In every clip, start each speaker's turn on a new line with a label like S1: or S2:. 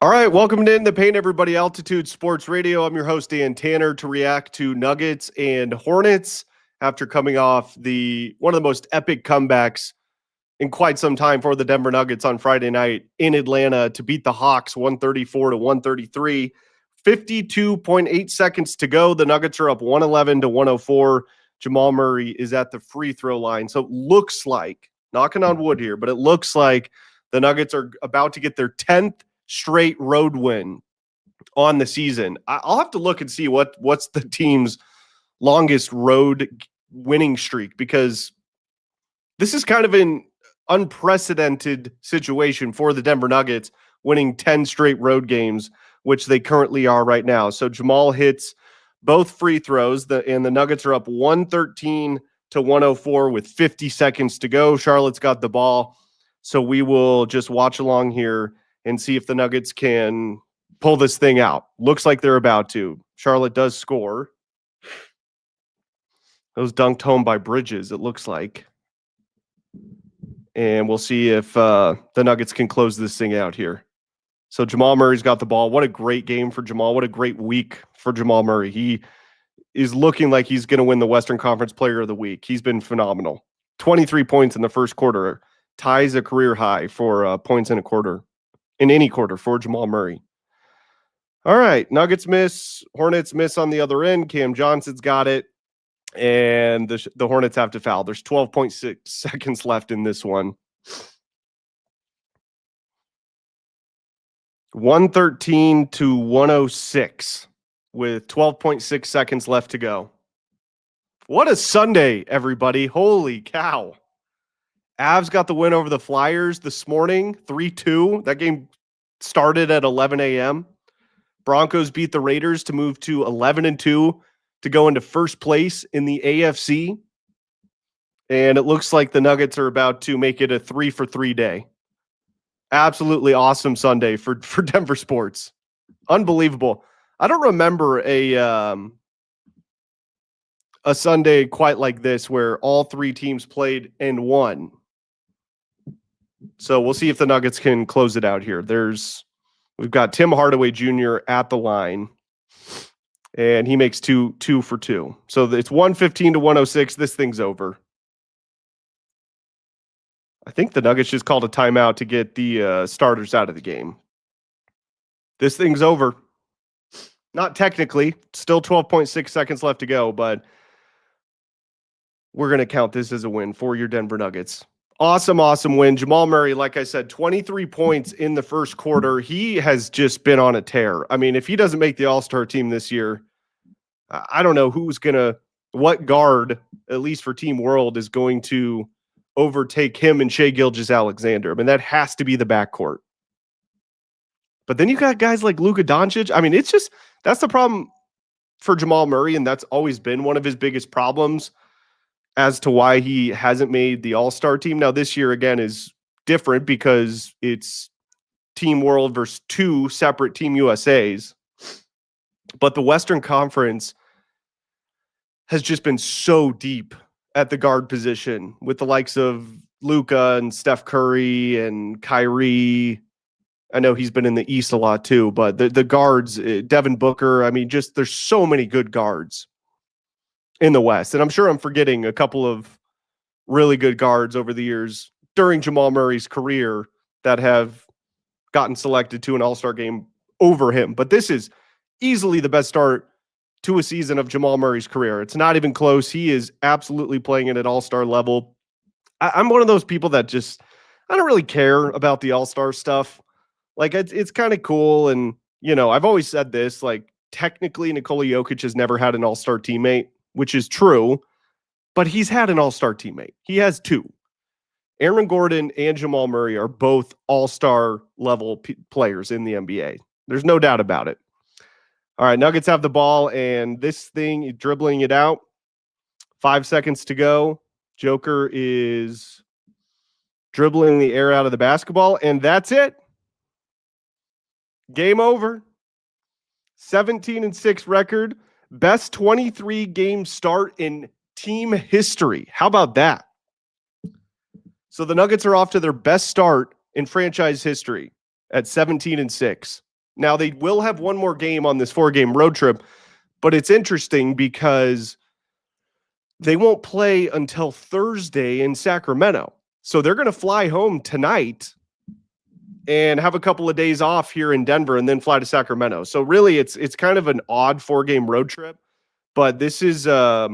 S1: All right, welcome to In the Paint, everybody. Altitude Sports Radio. I'm your host, Dan Tanner, to react to Nuggets and Hornets after coming off one of the most epic comebacks in quite some time for the Denver Nuggets on Friday night in Atlanta to beat the Hawks 134 to 133. 52.8 seconds to go. The Nuggets are up 111 to 104. Jamal Murray is at the free throw line. So it looks like, knocking on wood here, but it looks like the Nuggets are about to get their 10th straight road win on the season. I'll have to look and see what's the team's longest road winning streak, because this is kind of an unprecedented situation for the Denver Nuggets, winning 10 straight road games, which they currently are right now. So Jamal hits both free throws, and the Nuggets are up 113 to 104 with 50 seconds to go. Charlotte's got the ball, so we will just watch along here and see if the Nuggets can pull this thing out. Looks like they're about to. Charlotte does score. Those dunked home by Bridges, it looks like. And we'll see if the Nuggets can close this thing out here. So Jamal Murray's got the ball. What a great game for Jamal. What a great week for Jamal Murray. He is looking like he's going to win the Western Conference Player of the Week. He's been phenomenal. 23 points in the first quarter. Ties a career high for points in a quarter. In any quarter for Jamal Murray. All right, Nuggets miss, Hornets miss on the other end. Cam Johnson's got it, and the Hornets have to foul. There's 12.6 seconds left in this one. 113 to 106 with 12.6 seconds left to go. What a Sunday, everybody. Holy cow. Avs got the win over the Flyers this morning, 3-2. That game started at 11 a.m. Broncos beat the Raiders to move to 11-2 to go into first place in the AFC. And it looks like the Nuggets are about to make it a 3-for-3 day. Absolutely awesome Sunday for Denver sports. Unbelievable. I don't remember a Sunday quite like this where all three teams played and won. So we'll see if the Nuggets can close it out here. We've got Tim Hardaway Jr. at the line, and he makes two for two. So it's 115 to 106. This thing's over. I think the Nuggets just called a timeout to get the starters out of the game. This thing's over. Not technically. Still 12.6 seconds left to go, but we're going to count this as a win for your Denver Nuggets. Awesome win. Jamal Murray, like I said, 23 points in the first quarter. He has just been on a tear. I mean, if he doesn't make the All-Star team this year, I don't know what guard, at least for Team World, is going to overtake him and Shai Gilgeous-Alexander. I mean, that has to be the backcourt. But then you got guys like Luka Doncic. I mean, that's the problem for Jamal Murray, and that's always been one of his biggest problems as to why he hasn't made the All-Star team. Now, this year, again, is different because it's Team World versus two separate Team USAs. But the Western Conference has just been so deep at the guard position with the likes of Luka and Steph Curry and Kyrie. I know he's been in the East a lot too, but the guards, Devin Booker, I mean, just there's so many good guards in the West. And I'm sure I'm forgetting a couple of really good guards over the years during Jamal Murray's career that have gotten selected to an All-Star game over him. But this is easily the best start to a season of Jamal Murray's career. It's not even close. He is absolutely playing it at All-Star level. I'm one of those people that I don't really care about the All-Star stuff. Like, it's kind of cool. And, I've always said this, like, technically Nikola Jokic has never had an All-Star teammate, which is true, but he's had an All-Star teammate. He has two. Aaron Gordon and Jamal Murray are both All-Star level players in the NBA. There's no doubt about it. All right, Nuggets have the ball, and this thing, dribbling it out. 5 seconds to go. Joker is dribbling the air out of the basketball, and that's it. Game over. 17-6 record. Best 23 game start in team history. How about that? So the Nuggets are off to their best start in franchise history at 17-6. Now, they will have one more game on this 4-game road trip, but it's interesting because they won't play until Thursday in Sacramento. So they're going to fly home tonight and have a couple of days off here in Denver and then fly to Sacramento. So really it's kind of an odd 4-game road trip, but this is a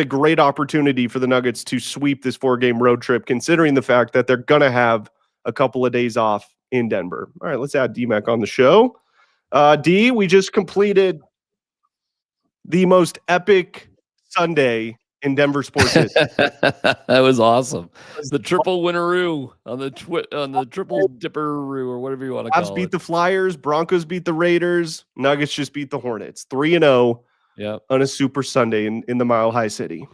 S1: great opportunity for the Nuggets to sweep this 4-game road trip, considering the fact that they're going to have a couple of days off in Denver. All right, let's add DMAC on the show. D, we just completed the most epic Sunday in Denver sports history.
S2: That was awesome. The triple winneroo on the triple dipperoo, or whatever you want to call it.
S1: Cavs beat the Flyers, Broncos beat the Raiders, Nuggets just beat the Hornets. 3-0 on a Super Sunday in the Mile High City.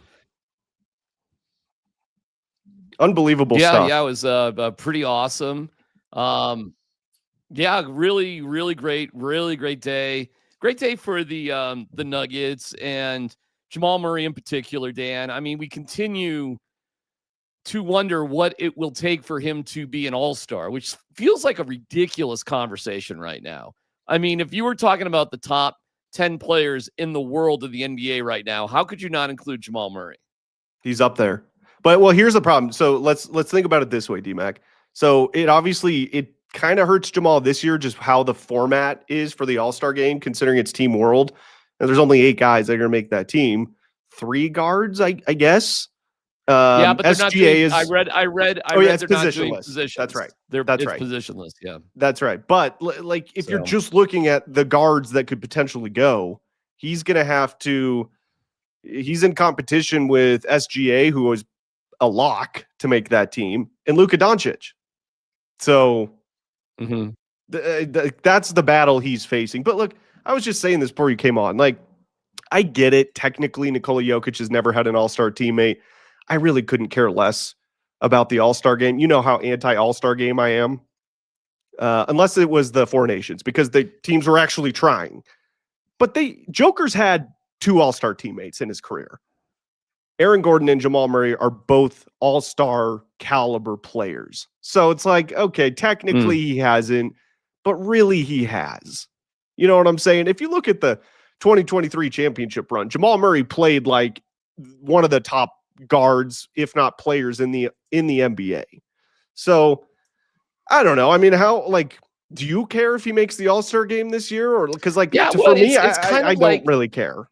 S1: Unbelievable stuff.
S2: Yeah, it was pretty awesome. Really, really great day. Great day for the Nuggets and Jamal Murray in particular, Dan. I mean, we continue to wonder what it will take for him to be an all-star, which feels like a ridiculous conversation right now. I mean, if you were talking about the top 10 players in the world of the NBA right now, how could you not include Jamal Murray?
S1: He's up there. But here's the problem. So let's think about it this way, DMAC. So it kind of hurts Jamal this year, just how the format is for the All-Star game, considering it's Team World. And there's only 8 guys that are going to make that team. 3 guards, I guess.
S2: But they're
S1: SGA
S2: not doing,
S1: is.
S2: I read.
S1: It's positionless. That's right.
S2: That's right. Positionless. Yeah,
S1: that's right. But if you're just looking at the guards that could potentially go, he's going to have to. He's in competition with SGA, who was a lock to make that team, and Luka Doncic. So that's the battle he's facing. But look, I was just saying this before you came on. I get it. Technically, Nikola Jokic has never had an all-star teammate. I really couldn't care less about the all-star game. You know how anti-all-star game I am. Unless it was the Four Nations, because the teams were actually trying. But Joker's had 2 all-star teammates in his career. Aaron Gordon and Jamal Murray are both all-star caliber players. So it's like, okay, technically he hasn't, but really he has. You know what I'm saying? If you look at the 2023 championship run, Jamal Murray played like one of the top guards, if not players in the NBA. So I don't know. I mean, do you care if he makes the All-Star game this year? Or because for me, I don't really care.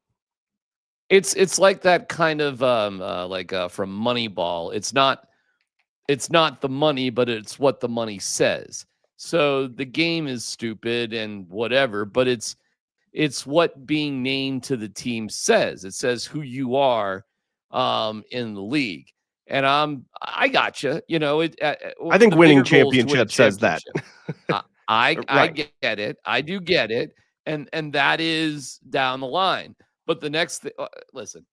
S2: It's like that kind of from Moneyball. It's not the money, but it's what the money says. So the game is stupid and whatever, but it's what being named to the team says. It says who you are in the league. And I gotcha. You know,
S1: I think winning championship says that.
S2: I get it. I do get it. And that is down the line. But the next thing, listen,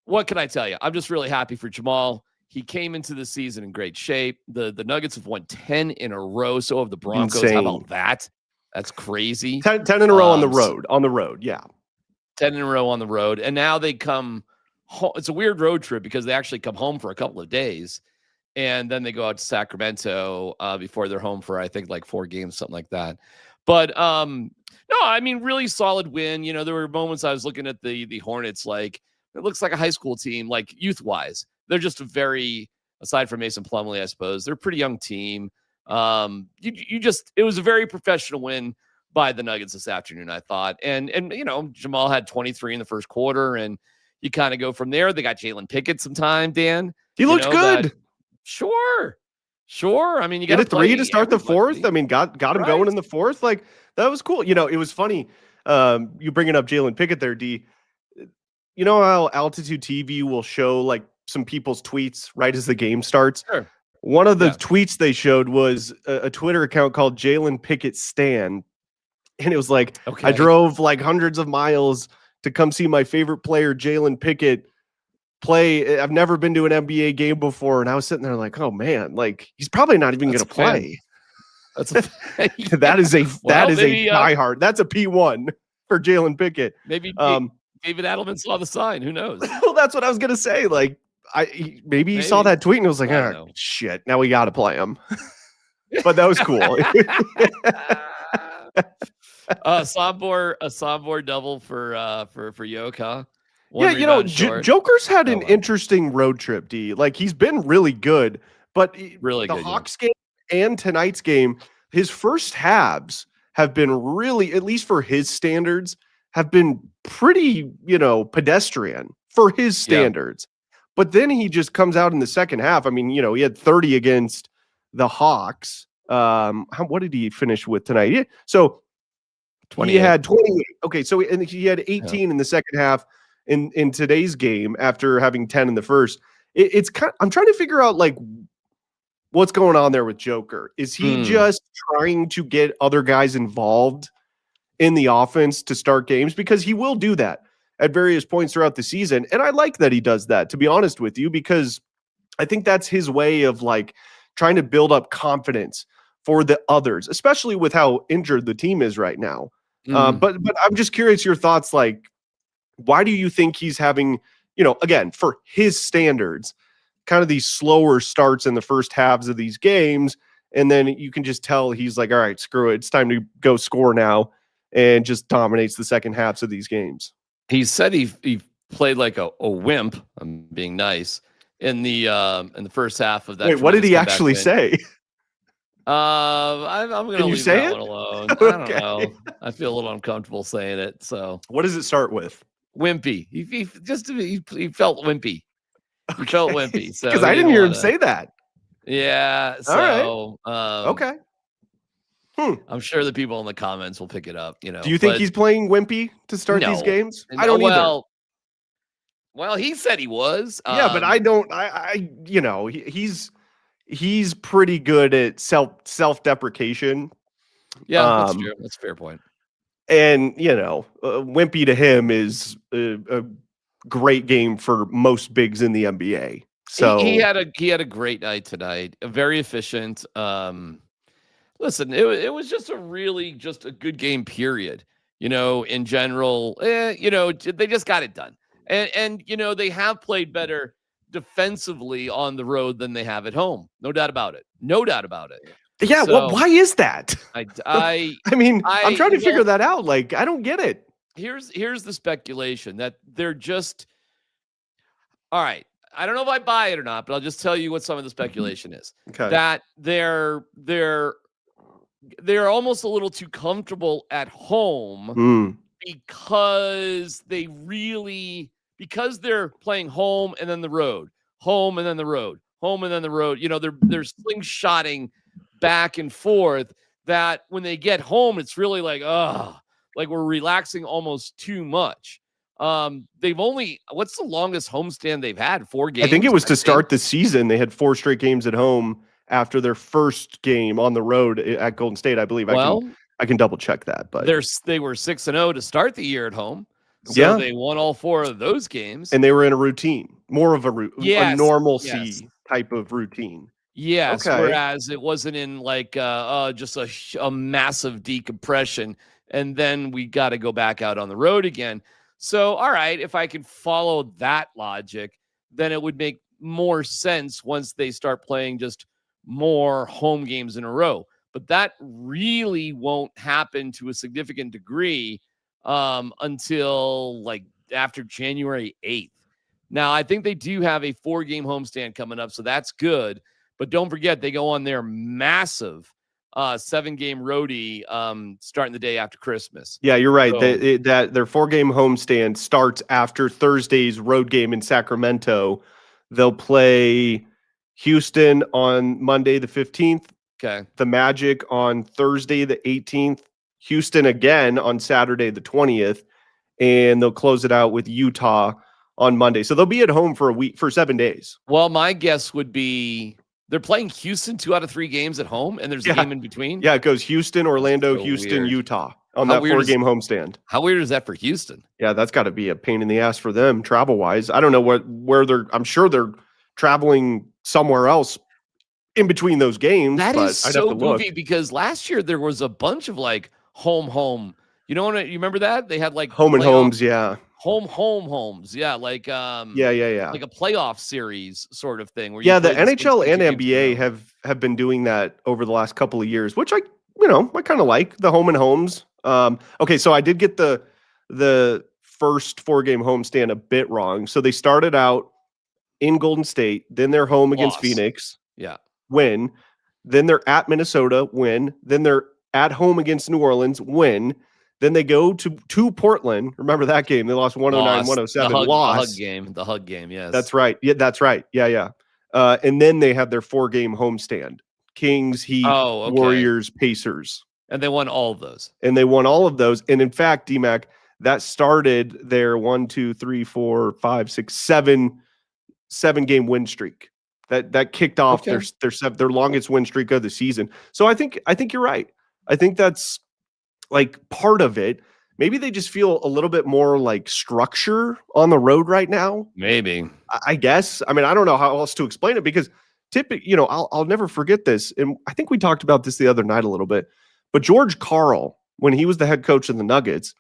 S2: what can I tell you? I'm just really happy for Jamal. He came into the season in great shape. The Nuggets have won 10 in a row. So have the Broncos. Insane. How about that? That's crazy.
S1: 10 in a row on the road. Yeah.
S2: 10 in a row on the road. And now they come home. It's a weird road trip because they actually come home for a couple of days. And then they go out to Sacramento before they're home for, I think, like 4 games, something like that. But no, I mean, really solid win. You know, there were moments I was looking at the Hornets, like, it looks like a high school team, like youth-wise. They're just aside from Mason Plumlee, I suppose, they're a pretty young team. It was a very professional win by the Nuggets this afternoon, I thought. And you know, Jamal had 23 in the first quarter, and you kind of go from there. They got Jalen Pickett some time, Dan.
S1: He looked good.
S2: Sure. I mean, you
S1: got a 3 to start the 4th. I mean, got him going in the 4th. Like, that was cool. You know, it was funny. You bringing up Jalen Pickett there, D. You know how Altitude TV will show like some people's tweets right as the game starts?
S2: Sure.
S1: One of the tweets they showed was a Twitter account called Jalen Pickett Stan. And it was like, I drove like hundreds of miles to come see my favorite player, Jalen Pickett, play. I've never been to an NBA game before. And I was sitting there like, oh man, like he's probably not even going to play.
S2: That's
S1: that is a diehard. That's a P1 for Jalen Pickett.
S2: Maybe David Adelman saw the sign. Who knows?
S1: Well, that's what I was going to say. Like, maybe he saw that tweet and was like, oh, shit, now we got to play him. But that was cool.
S2: A Sombor double for Yoka.
S1: Yeah,
S2: One rebound short.
S1: Joker's had
S2: Oh,
S1: an
S2: wow.
S1: interesting road trip, D. Like, he's been really good, but
S2: Really
S1: the
S2: good, yeah.
S1: Hawks game and tonight's game, his first halves have been really, at least for his standards, have been pretty, pedestrian for his standards. But then he just comes out in the second half. I mean, he had 30 against the Hawks. What did he finish with tonight? So
S2: 28.
S1: he had 28. Okay, so he had 18 in the second half in today's game after having 10 in the first. It's kind of, I'm trying to figure out like what's going on there with Joker. Is he just trying to get other guys involved in the offense to start games? Because he will do that at various points throughout the season. And I like that he does that, to be honest with you, because I think that's his way of like trying to build up confidence for the others, especially with how injured the team is right now. But I'm just curious your thoughts. Like, why do you think he's having, again, for his standards, kind of these slower starts in the first halves of these games, and then you can just tell he's like, all right, screw it, it's time to go score now, and just dominates the second halves of these games.
S2: He said he played like a wimp. I'm being nice in the first half of that.
S1: Wait, what did he actually say?
S2: I'm going to leave that one alone.
S1: Okay.
S2: I don't know. I feel a little uncomfortable saying it. So,
S1: what does it start with?
S2: Wimpy. He felt wimpy. He felt wimpy. So
S1: because I didn't hear him say that.
S2: Yeah. So,
S1: all right. Okay.
S2: I'm sure the people in the comments will pick it up.
S1: Do you think he's playing wimpy to start these games? I don't either.
S2: Well, he said he was.
S1: Yeah, but I don't. He's pretty good at self-deprecation.
S2: Yeah, that's true. That's a fair point.
S1: And wimpy to him is a great game for most bigs in the NBA. So
S2: he had a great night tonight. Very efficient. Listen, it was just a good game. Period. In general, they just got it done, and they have played better defensively on the road than they have at home. No doubt about it.
S1: Yeah. So, well, why is that?
S2: I
S1: mean, I'm trying to figure that out. Like, I don't get it.
S2: Here's the speculation that they're just all right. I don't know if I buy it or not, but I'll just tell you what some of the speculation is.
S1: Okay.
S2: That they're almost a little too comfortable at home because they're playing home and then the road, home and then the road, home and then the road. They're slingshotting back and forth, that when they get home, it's really like we're relaxing almost too much. What's the longest homestand they've had? 4 games?
S1: I think it was to start the season. They had 4 straight games at home after their first game on the road at Golden State, I believe. I can double check that, but
S2: they were 6-0 to start the year at home. So they won all 4 of those games.
S1: And they were in a routine, more of a normalcy type of routine.
S2: Yes. Okay. Whereas it wasn't in like just a massive decompression. And then we got to go back out on the road again. So, all right, if I can follow that logic, then it would make more sense once they start playing just more home games in a row. But that really won't happen to a significant degree until like after January 8th. Now, I think they do have a 4-game homestand coming up, so that's good. But don't forget, they go on their massive 7-game roadie starting the day after Christmas.
S1: Yeah, you're right. So, that their 4-game homestand starts after Thursday's road game in Sacramento. They'll play Houston on Monday the 15th.
S2: Okay.
S1: The Magic on Thursday the 18th. Houston again on Saturday the 20th. And they'll close it out with Utah on Monday. So they'll be at home for 7 days.
S2: Well, my guess would be they're playing Houston 2 out of 3 games at home, and there's a game in between.
S1: Yeah, it goes Houston, Orlando, so Houston, weird. Utah on that 4-game homestand.
S2: How weird is that for Houston?
S1: Yeah, that's got to be a pain in the ass for them travel-wise. I don't know where they're. I'm sure they're traveling somewhere else in between those games.
S2: That is so goofy because last year there was a bunch of like home. You know what? You remember that they had like
S1: home and homes, yeah.
S2: Homes, yeah, like
S1: yeah,
S2: like a playoff series sort of thing. Where
S1: the NHL and NBA have been doing that over the last couple of years, which I kind of like the home and homes. Okay, so I did get the first 4-game homestand a bit wrong. So they started out in Golden State, then they're home against
S2: Loss.
S1: Phoenix,
S2: Yeah.
S1: win. Then they're at Minnesota, win. Then they're at home against New Orleans, win. Then they go to Portland. Remember that game? They lost 109,
S2: Lost.
S1: 107.
S2: The hug game. Yes.
S1: That's right. Yeah, that's right. Yeah. And then they had their 4-game homestand. Kings, Heat,
S2: Oh, okay.
S1: Warriors, Pacers.
S2: And they won all of those.
S1: And they won all of those. And in fact, DMAC, that started their 7-game win streak. That kicked off their longest win streak of the season. So I think you're right. I think that's like part of it. Maybe they just feel a little bit more like structure on the road right now.
S2: Maybe.
S1: I guess. I mean, I don't know how else to explain it because typically, I'll never forget this. And I think we talked about this the other night a little bit. But George Karl, when he was the head coach of the Nuggets,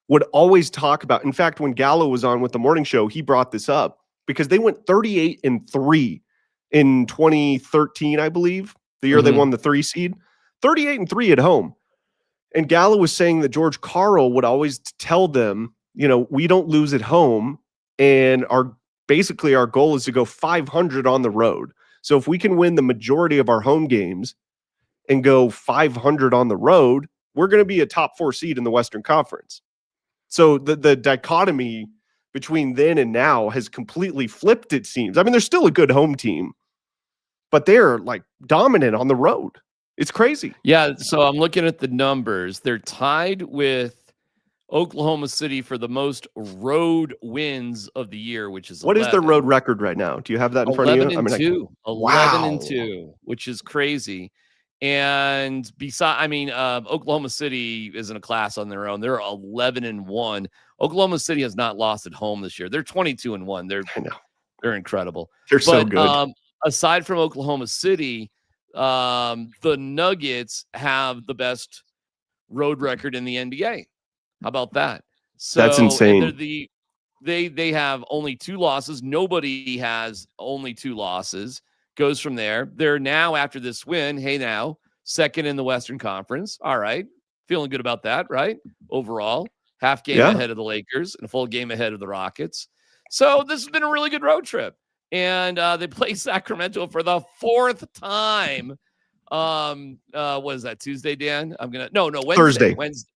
S1: would always talk about, in fact, when Gallo was on with the morning show, he brought this up because they went 38-3 in 2013, I believe, the year they won the 3 seed, 38-3 at home. And Gallo was saying that George Karl would always tell them, we don't lose at home. And our goal is to go 500 on the road. So if we can win the majority of our home games and go 500 on the road, we're going to be a top 4 seed in the Western Conference. So the dichotomy between then and now has completely flipped, it seems. I mean, they're still a good home team, but they're like dominant on the road. It's crazy.
S2: Yeah, so I'm looking at the numbers. They're tied with Oklahoma City for the most road wins of the year, which is
S1: what 11. Is their road record right now? Do you have that in front of you?
S2: 11-2, 11-2, which is crazy. And Oklahoma City is in a class on their own. They're 11-1. Oklahoma City has not lost at home this year. They're 22-1. They're incredible.
S1: So good.
S2: Aside from Oklahoma City, the Nuggets have the best road record in the NBA. How about that? So
S1: that's insane.
S2: They have only 2 losses. Nobody has only 2 losses. Goes from there. They're now, after this win, second in the Western Conference. All right. Feeling good about that, right? Overall, half game ahead of the Lakers and a full game ahead of the Rockets. So this has been a really good road trip. And they play Sacramento for the 4th time. What is that, Tuesday, Dan? Wednesday.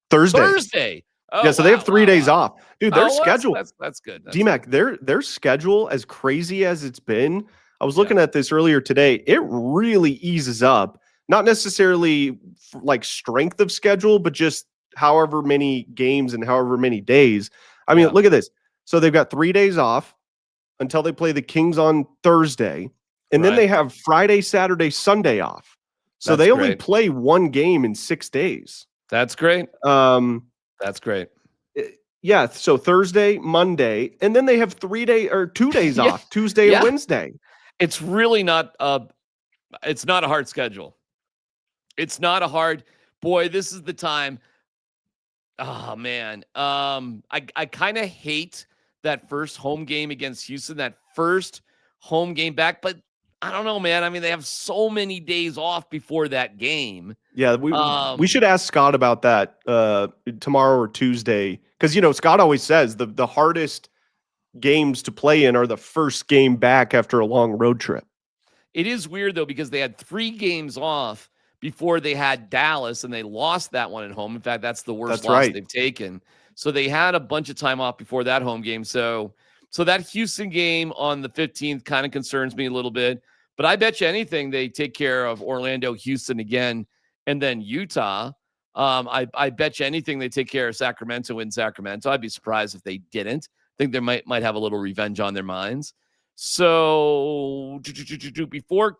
S2: Thursday. Oh,
S1: yeah, so they have 3 days off. Dude, their schedule.
S2: That's good.
S1: DMAC, their schedule, as crazy as it's been, I was looking at this earlier today. It really eases up, not necessarily like strength of schedule, but just however many games and however many days. I mean, look at this. So they've got 3 days off until they play the Kings on Thursday. And then they have Friday, Saturday, Sunday off. So they only play 1 game in 6 days.
S2: That's great. That's great.
S1: Yeah. So Thursday, Monday, and then they have 2 days off, Tuesday and Wednesday.
S2: It's really not it's not a hard schedule. It's not a hard, boy, this is the time. Oh man. I kind of hate that first home game against Houston, that first home game back, but I don't know, man. I mean, they have so many days off before that game.
S1: Yeah, we should ask Scott about that tomorrow or Tuesday, because Scott always says the hardest games to play in are the first game back after a long road trip.
S2: It is weird though, because they had 3 games off before they had Dallas, and they lost that one at home. In fact, that's the worst loss they've taken. So they had a bunch of time off before that home game. So that Houston game on the 15th kind of concerns me a little bit. But I bet you anything they take care of Orlando, Houston again, and then Utah. I bet you anything they take care of Sacramento in Sacramento. I'd be surprised if they didn't. I think they might have a little revenge on their minds. So before,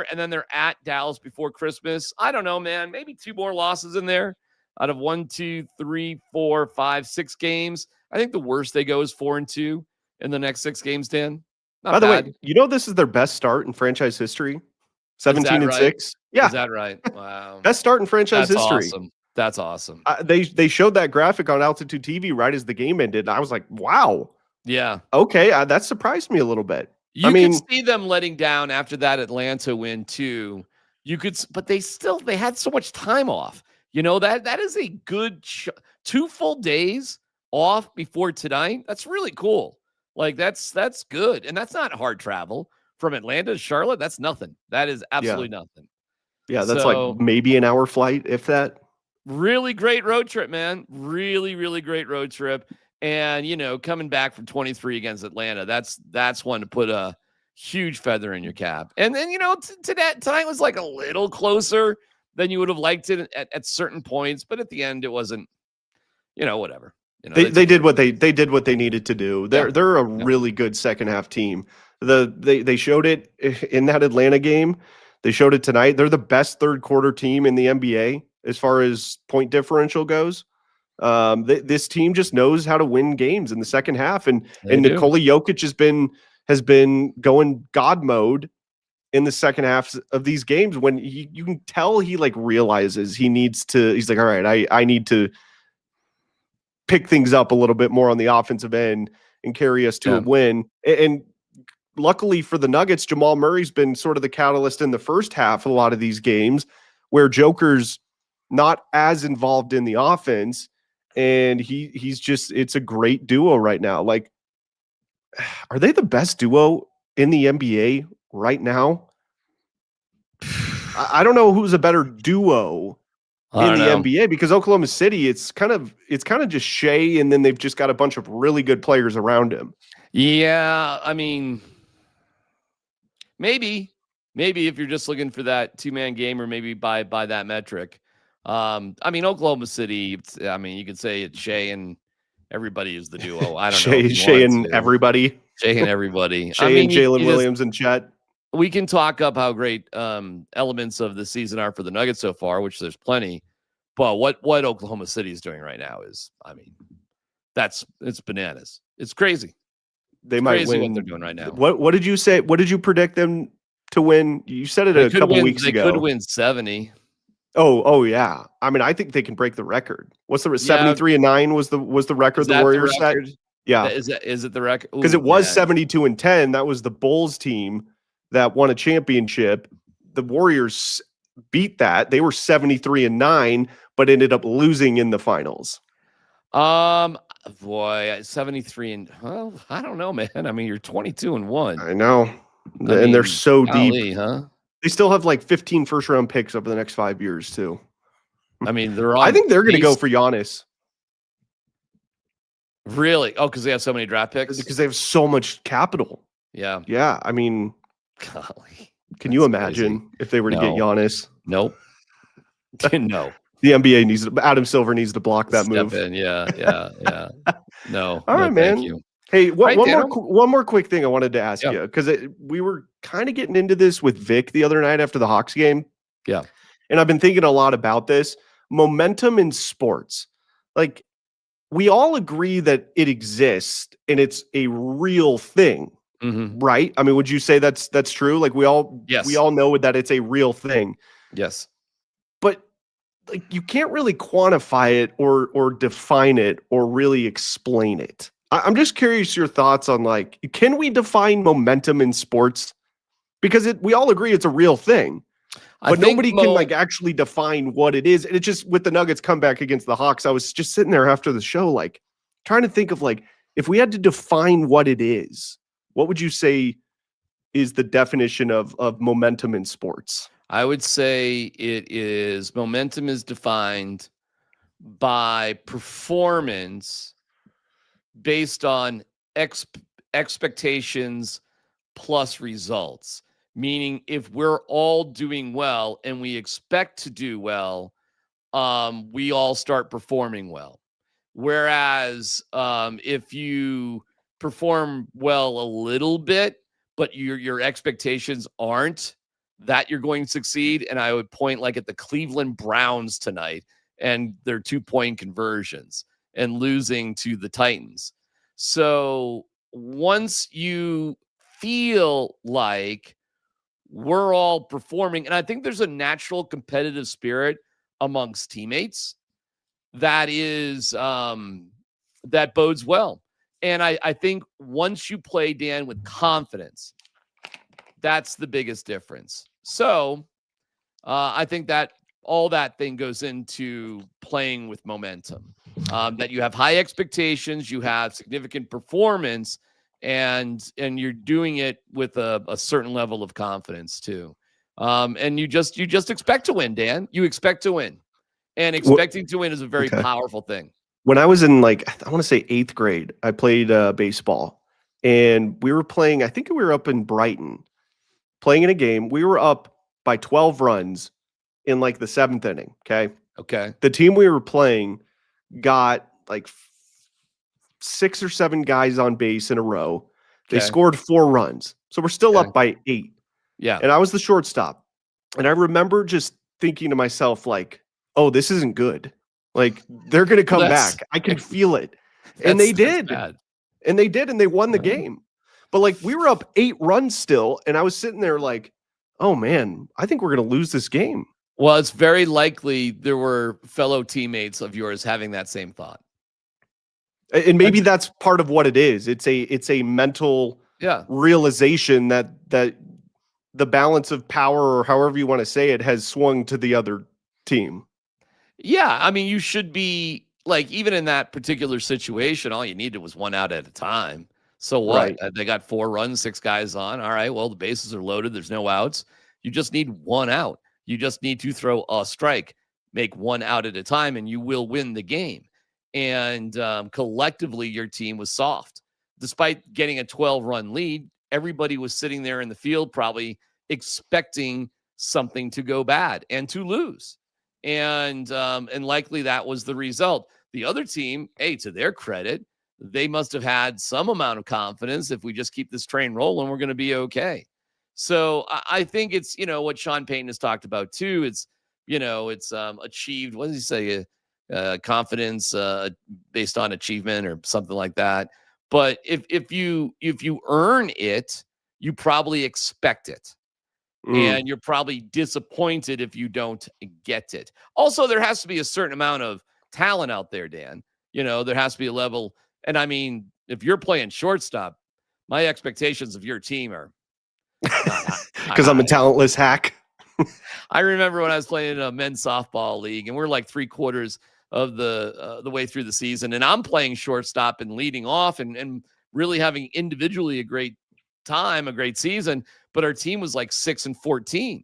S2: and then they're at Dallas before Christmas. I don't know, man. Maybe 2 more losses in there out of 1, 2, 3, 4, 5, 6 games. I think the worst they go is 4-2 in the next 6 games, Dan. Not
S1: By the
S2: bad.
S1: way, this is their best start in franchise history. 17-6. Yeah.
S2: Is that right? Wow.
S1: Best start in franchise history.
S2: Awesome. That's awesome.
S1: They showed that graphic on Altitude TV right as the game ended. And I was like, wow.
S2: Yeah.
S1: Okay. That surprised me a little bit.
S2: You could see them letting down after that Atlanta win too. but they had so much time off. That is a good 2 full days off before tonight. That's really cool. Like that's good. And that's not hard travel from Atlanta to Charlotte. That's nothing. That is absolutely nothing.
S1: Yeah, that's like maybe an hour flight, if that.
S2: Really great road trip, man. Really, really great road trip. And, coming back from 23 against Atlanta, that's one to put a huge feather in your cap. And then, tonight was like a little closer than you would have liked it at certain points. But at the end, it wasn't, whatever.
S1: They did what they did what they needed to do. They're a really good second half team. They showed it in that Atlanta game. They showed it tonight. They're the best third quarter team in the NBA as far as point differential goes. This team just knows how to win games in the second half, and Nikola Jokic has been going God mode in the second half of these games when you can tell he like realizes he's like, all right, I need to pick things up a little bit more on the offensive end and carry us to a win. And luckily for the Nuggets, Jamal Murray's been sort of the catalyst in the first half of a lot of these games where Joker's not as involved in the offense. And it's a great duo right now. Like, are they the best duo in the NBA right now? I don't know who's a better duo in the NBA, because Oklahoma City, it's kind of just Shea, and then they've just got a bunch of really good players around him.
S2: Yeah, I mean, maybe if you're just looking for that 2-man game, or maybe by that metric. I mean, Oklahoma City, you could say it's Shea and everybody is the duo. I don't know.
S1: Shea and everybody.
S2: Shea and everybody.
S1: Shea and Jalen Williams and Chet.
S2: We can talk up how great elements of the season are for the Nuggets so far, which there's plenty. But what Oklahoma City is doing right now is, it's bananas. It's crazy.
S1: They might win.
S2: What they're doing right now.
S1: What did you say? What did you predict them to win? You said it a couple weeks ago.
S2: They could win 70.
S1: Oh yeah. I mean, I think they can break the record. What's the 73-9 was the record the Warriors set? Yeah.
S2: Is it the record?
S1: Because it was 72-10. That was the Bulls team that won a championship. The Warriors beat that. They were 73-9, but ended up losing in the finals.
S2: Boy, 73 and I don't know, man. I mean, you're 22-1.
S1: I know. And they're so deep,
S2: huh?
S1: They still have like 15 first-round picks over the next 5 years, too.
S2: I mean,
S1: I think they're going to go for Giannis.
S2: Really? Oh, because they have so many draft picks?
S1: Because they have so much capital.
S2: Yeah.
S1: Yeah. I mean,
S2: golly,
S1: can you imagine if they were to get Giannis?
S2: Nope. No.
S1: The NBA Adam Silver needs to block that move.
S2: Yeah. No.
S1: All right, man.
S2: Thank you.
S1: Hey, one more quick thing I wanted to ask you, because we were kind of getting into this with Vic the other night after the Hawks game.
S2: Yeah.
S1: And I've been thinking a lot about this. Momentum in sports. Like, we all agree that it exists and it's a real thing, right? I mean, would you say that's true? Like, we all know that it's a real thing.
S2: Yes.
S1: But like, you can't really quantify it or define it or really explain it. I'm just curious your thoughts on, like, can we define momentum in sports? Because we all agree it's a real thing, but nobody can like actually define what it is. And it's just with the Nuggets comeback against the Hawks, I was just sitting there after the show, like trying to think of, like, if we had to define what it is, what would you say is the definition of momentum in sports?
S2: I would say momentum is defined by performance based on expectations plus results. Meaning, if we're all doing well and we expect to do well, we all start performing well. Whereas if you perform well a little bit, but your expectations aren't that you're going to succeed, and I would point like at the Cleveland Browns tonight and their 2-point conversions and losing to the Titans. So once you feel like we're all performing, and I think there's a natural competitive spirit amongst teammates that is that bodes well. And I think once you play, Dan, with confidence, that's the biggest difference. So I think that all that thing goes into playing with momentum. That you have high expectations, you have significant performance, and you're doing it with a certain level of confidence too. And you just expect to win, Dan. You expect to win, and expecting to win is a very powerful thing.
S1: When I was in, like, I want to say 8th grade, I played baseball, and we were playing. I think we were up in Brighton, playing in a game. We were up by 12 runs in like the 7th inning.
S2: Okay.
S1: The team we were playing got like 6 or 7 guys on base in a row. They scored 4 runs. So we're still up by 8.
S2: Yeah.
S1: And I was the shortstop. And I remember just thinking to myself, like, oh, this isn't good. Like, they're going to come back. I can feel it. And they did. And they did. And they won the game. But like, we were up 8 runs still. And I was sitting there like, oh man, I think we're going to lose this game.
S2: Well, it's very likely there were fellow teammates of yours having that same thought.
S1: And maybe that's part of what it is. It's a mental realization that the balance of power, or however you want to say it, has swung to the other team.
S2: Yeah, I mean, you should be like, even in that particular situation, all you needed was 1 out at a time. So what?
S1: Right.
S2: They got 4 runs, 6 guys on. All right, well, the bases are loaded. There's no outs. You just need 1 out. You just need to throw a strike, make 1 out at a time, and you will win the game. And collectively, your team was soft. Despite getting a 12-run lead, everybody was sitting there in the field probably expecting something to go bad and to lose. And likely that was the result. The other team, hey, to their credit, they must have had some amount of confidence. If we just keep this train rolling, we're going to be okay. So I think it's, what Sean Payton has talked about too. It's, it's achieved. What does he say? Confidence based on achievement or something like that. But if you earn it, you probably expect it. And you're probably disappointed if you don't get it. Also, there has to be a certain amount of talent out there, Dan. There has to be a level. And I mean, if you're playing shortstop, my expectations of your team are
S1: because I'm a talentless hack.
S2: I remember when I was playing in a men's softball league, and we're like 3/4 of the way through the season, and I'm playing shortstop and leading off and really having individually a great time, a great season. But our team was like 6-14.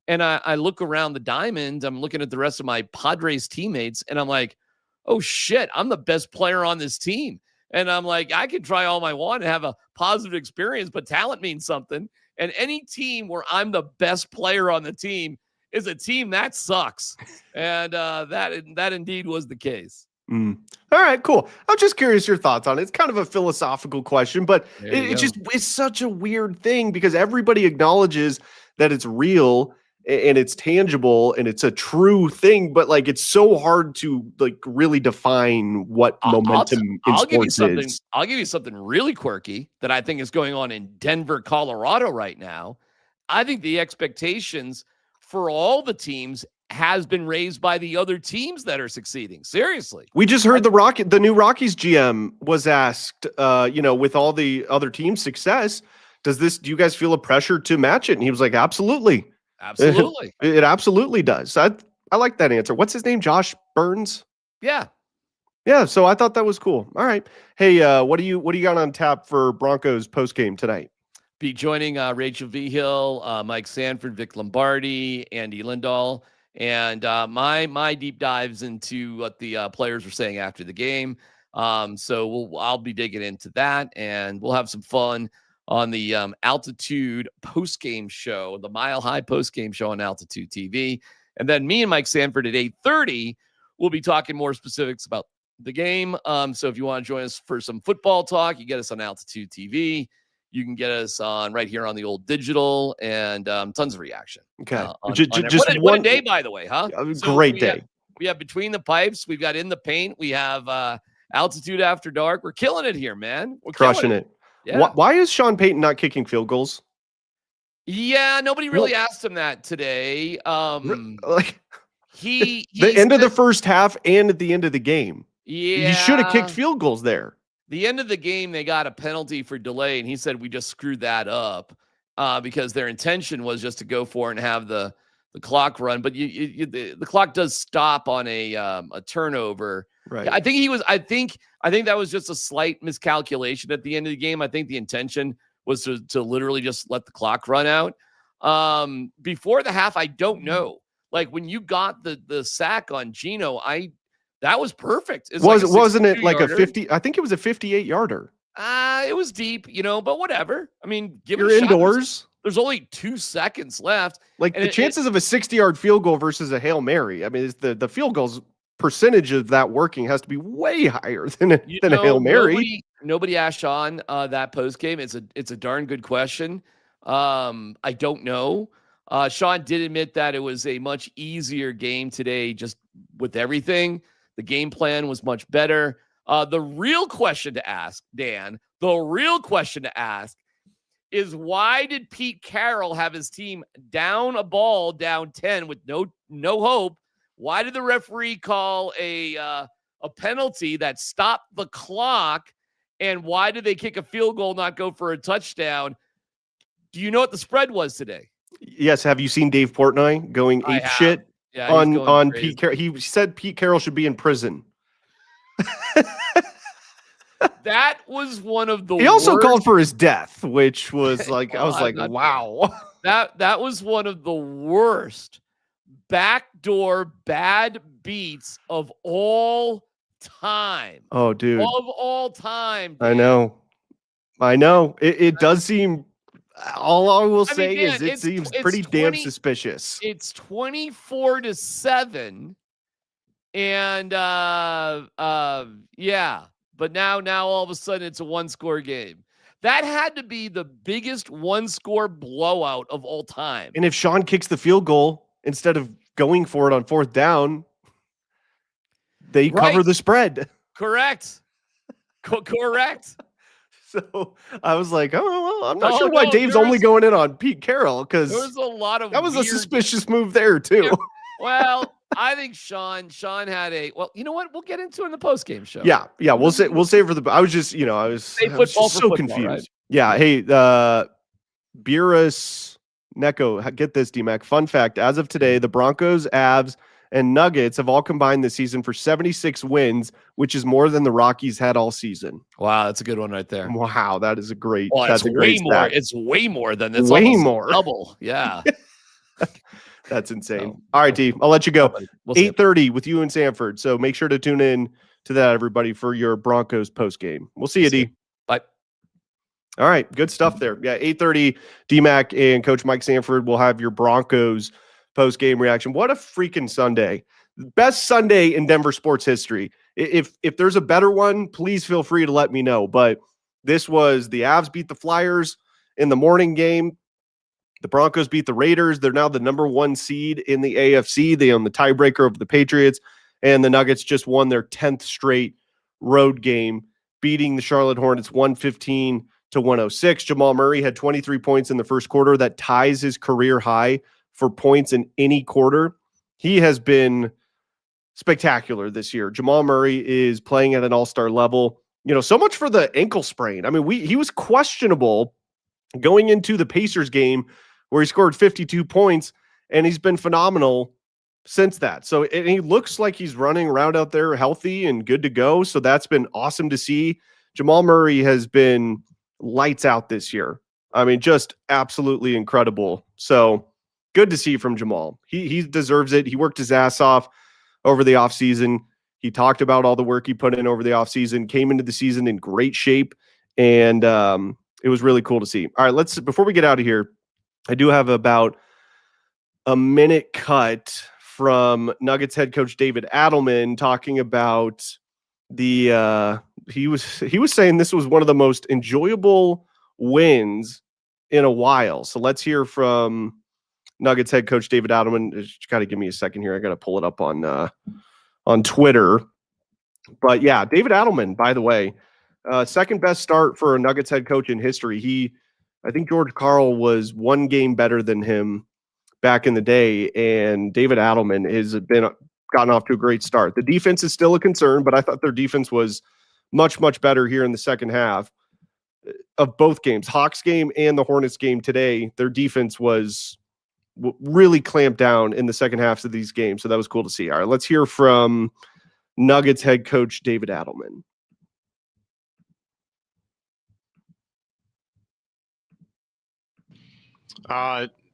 S2: And I look around the diamond, I'm looking at the rest of my Padres teammates, and I'm like, oh shit, I'm the best player on this team. And I'm like, I can try all I want and have a positive experience, but talent means something. And any team where I'm the best player on the team is a team that sucks. And that indeed was the case.
S1: All right, cool. I'm just curious your thoughts on it. It's kind of a philosophical question, but it's such a weird thing because everybody acknowledges that it's real and it's tangible and it's a true thing, but like it's so hard to like really define what momentum in sports is.
S2: I'll give you something really quirky that I think is going on in Denver, Colorado right now. I think the expectations for all the teams has been raised by the other teams that are succeeding. Seriously.
S1: We just heard the new Rockies GM was asked, with all the other teams' success, do you guys feel a pressure to match it? And he was like, absolutely.
S2: Absolutely.
S1: It absolutely does. I like that answer. What's his name? Josh Burns?
S2: Yeah.
S1: Yeah. So I thought that was cool. All right. Hey, what do you got on tap for Broncos postgame tonight?
S2: Be joining Rachel Vigil, Mike Sanford, Vic Lombardi, Andy Lindahl. And my deep dives into what the players were saying after the game. So I'll be digging into that, and we'll have some fun on the Altitude postgame show, the Mile High postgame show on Altitude TV. And then me and Mike Sanford at 8:30, we'll be talking more specifics about the game. So if you want to join us for some football talk, you get us on Altitude TV. You can get us on right here on the old digital, and tons of reaction.
S1: Okay.
S2: Just what a day, by the way, huh?
S1: Great day.
S2: We have Between the Pipes. We've got In the Paint. We have Altitude After Dark. We're killing it here, man. We're
S1: crushing it. Yeah. Why is Sean Payton not kicking field goals?
S2: Yeah, nobody really asked him that today.
S1: The
S2: said,
S1: end of the first half and at the end of the game.
S2: Yeah.
S1: He should have kicked field goals there.
S2: The end of the game, they got a penalty for delay, and he said we just screwed that up because their intention was just to go for it and have the the clock run, but the clock does stop on a turnover.
S1: Right.
S2: I think that was just a slight miscalculation at the end of the game. I think the intention was to literally just let the clock run out. Before the half, I don't know. Like when you got the sack on Gino, that was perfect.
S1: Wasn't it like
S2: yarder.
S1: a 50? I think it was a 58 yarder.
S2: It was deep, but whatever. I mean,
S1: you're indoors.
S2: There's only 2 seconds left.
S1: Like the chances of a 60-yard field goal versus a Hail Mary. I mean, the field goals percentage of that working has to be way higher than a Hail Mary.
S2: Nobody asked Sean that post game. It's a darn good question. I don't know. Sean did admit that it was a much easier game today, just with everything. The game plan was much better. The real question to ask, Dan, is why did Pete Carroll have his team down 10 with no hope? Why did the referee call a penalty that stopped the clock? And why did they kick a field goal, not go for a touchdown? Do you know what the spread was today?
S1: Yes. Have you seen Dave Portnoy going ape shit on Pete Carroll? He said Pete Carroll should be in prison.
S2: That was one of the
S1: He also called for his death, which was like, I was like, wow.
S2: That was one of the worst backdoor bad beats of all time.
S1: Oh, dude.
S2: Of all time.
S1: Dude. I know. It does seem, all I will say is it seems pretty damn suspicious.
S2: It's 24-7. And yeah. But now all of a sudden it's a 1-score game. That had to be the biggest 1-score blowout of all time.
S1: And if Sean kicks the field goal instead of going for it on 4th down, they cover the spread.
S2: Correct. Correct.
S1: So I was like, oh, well, I'm not sure why Dave's only going in on Pete Carroll, because
S2: there was a lot of
S1: that was a suspicious move there too.
S2: Yeah. Well, I think Sean had you know what? We'll get into it in the post-game show.
S1: Yeah. We'll save for the. I was just, I was just so confused. Right? Yeah. Hey, Beerus Neko, get this, D-Mac. Fun fact: as of today, the Broncos, Avs, and Nuggets have all combined this season for 76 wins, which is more than the Rockies had all season.
S2: Wow, that's a good one right there.
S1: Wow, that is a great.
S2: Well,
S1: that's a great
S2: more.
S1: stat.
S2: It's way more than this.
S1: Way more.
S2: Double. Yeah.
S1: That's insane. All right, D, I'll let you go.
S2: We'll
S1: 8:30 with you and Sanford. So make sure to tune in to that, everybody, for your Broncos post game. We'll see you, D.
S2: Bye.
S1: All right, good stuff there. Yeah, 8:30. D-Mac and Coach Mike Sanford will have your Broncos post game reaction. What a freaking Sunday! Best Sunday in Denver sports history. If there's a better one, please feel free to let me know. But this was the Avs beat the Flyers in the morning game. The Broncos beat the Raiders. They're now the number 1 seed in the AFC. They own the tiebreaker over the Patriots. And the Nuggets just won their 10th straight road game, beating the Charlotte Hornets 115-106. Jamal Murray had 23 points in the first quarter. That ties his career high for points in any quarter. He has been spectacular this year. Jamal Murray is playing at an all-star level. So much for the ankle sprain. I mean, he was questionable going into the Pacers game, where he scored 52 points, and he's been phenomenal since that. So and he looks like he's running around out there healthy and good to go. So that's been awesome to see. Jamal Murray has been lights out this year. I mean, just absolutely incredible. So good to see from Jamal. He deserves it. He worked his ass off over the offseason. He talked about all the work he put in over the offseason, came into the season in great shape, and it was really cool to see. All right, before we get out of here, I do have about a minute cut from Nuggets head coach David Adelman talking about the he was saying this was one of the most enjoyable wins in a while. So let's hear from Nuggets head coach David Adelman. You got to give me a second here. I got to pull it up on Twitter. But yeah, David Adelman, by the way, second best start for a Nuggets head coach in history. I think George Karl was 1 game better than him back in the day, and David Adelman has gotten off to a great start. The defense is still a concern, but I thought their defense was much, much better here in the second half of both games. Hawks game and the Hornets game today, their defense was really clamped down in the second halves of these games. So that was cool to see. All right, let's hear from Nuggets head coach David Adelman.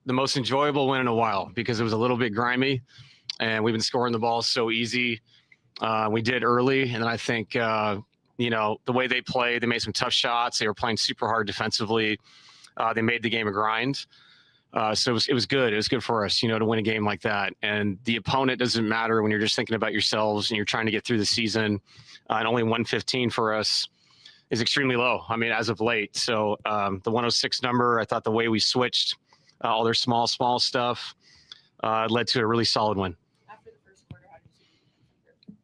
S3: The most enjoyable win in a while because it was a little bit grimy, and we've been scoring the ball so easy. We did early, and then I think the way they played, they made some tough shots. They were playing super hard defensively. They made the game a grind. So it was good. It was good for us, to win a game like that. And the opponent doesn't matter when you're just thinking about yourselves and you're trying to get through the season. And only 115 for us is extremely low. I mean, as of late. So the 106 number, I thought the way we switched all their small stuff led to a really solid win.
S4: After the first quarter, how did you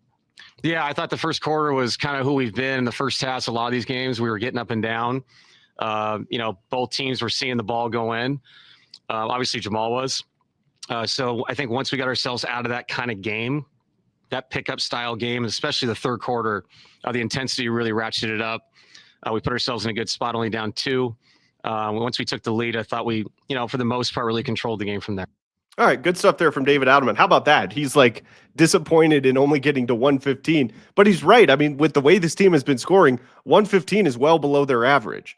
S4: see?
S3: Yeah, I thought the first quarter was kind of who we've been in the first half. A lot of these games, we were getting up and down. Both teams were seeing the ball go in. Obviously, Jamal was. So I think once we got ourselves out of that kind of game, that pickup style game, especially the third quarter, the intensity really ratcheted up. We put ourselves in a good spot, only down 2. Once we took the lead, I thought we, for the most part, really controlled the game from there.
S1: All right, good stuff there from David Adelman. How about that? He's like disappointed in only getting to 115, but he's right. I mean, with the way this team has been scoring, 115 is well below their average.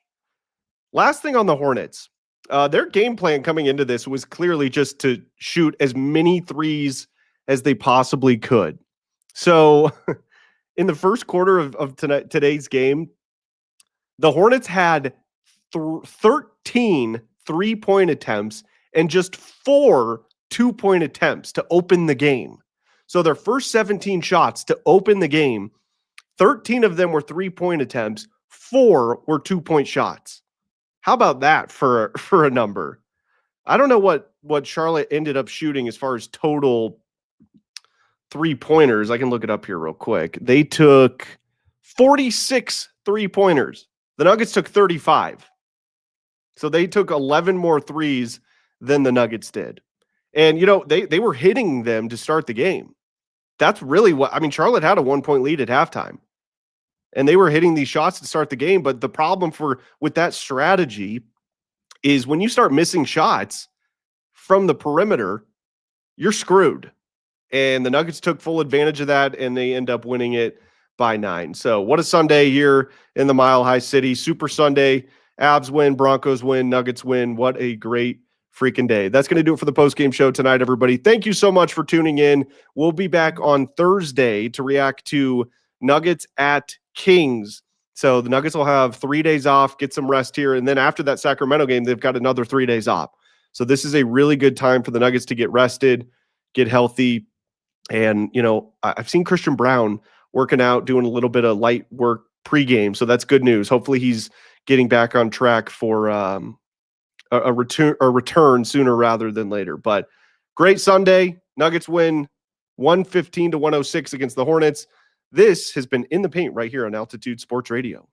S1: Last thing on the Hornets, their game plan coming into this was clearly just to shoot as many threes as they possibly could. So in the first quarter of today's game, the Hornets had 13 3-point attempts and just 4 2-point attempts to open the game. So their first 17 shots to open the game, 13 of them were 3-point attempts, 4 were 2-point shots. How about that for a number? I don't know what Charlotte ended up shooting as far as total 3-pointers. I can look it up here real quick. They took 46 3-pointers. The Nuggets took 35. So they took 11 more threes than the Nuggets did. And, they were hitting them to start the game. That's really Charlotte had a 1-point lead at halftime. And they were hitting these shots to start the game. But the problem with that strategy is when you start missing shots from the perimeter, you're screwed. And the Nuggets took full advantage of that, and they end up winning it by 9. So what a Sunday here in the Mile High City. Super Sunday. Avs win, Broncos win, Nuggets win. What a great freaking day. That's going to do it for the postgame show tonight, everybody. Thank you so much for tuning in. We'll be back on Thursday to react to Nuggets at Kings. So the Nuggets will have 3 days off, get some rest here. And then after that Sacramento game, they've got another 3 days off. So this is a really good time for the Nuggets to get rested, get healthy. And, I've seen Christian Brown working out, doing a little bit of light work pregame. So that's good news. Hopefully he's getting back on track for a return sooner rather than later. But great Sunday. Nuggets win 115-106 against the Hornets. This has been In the Paint right here on Altitude Sports Radio.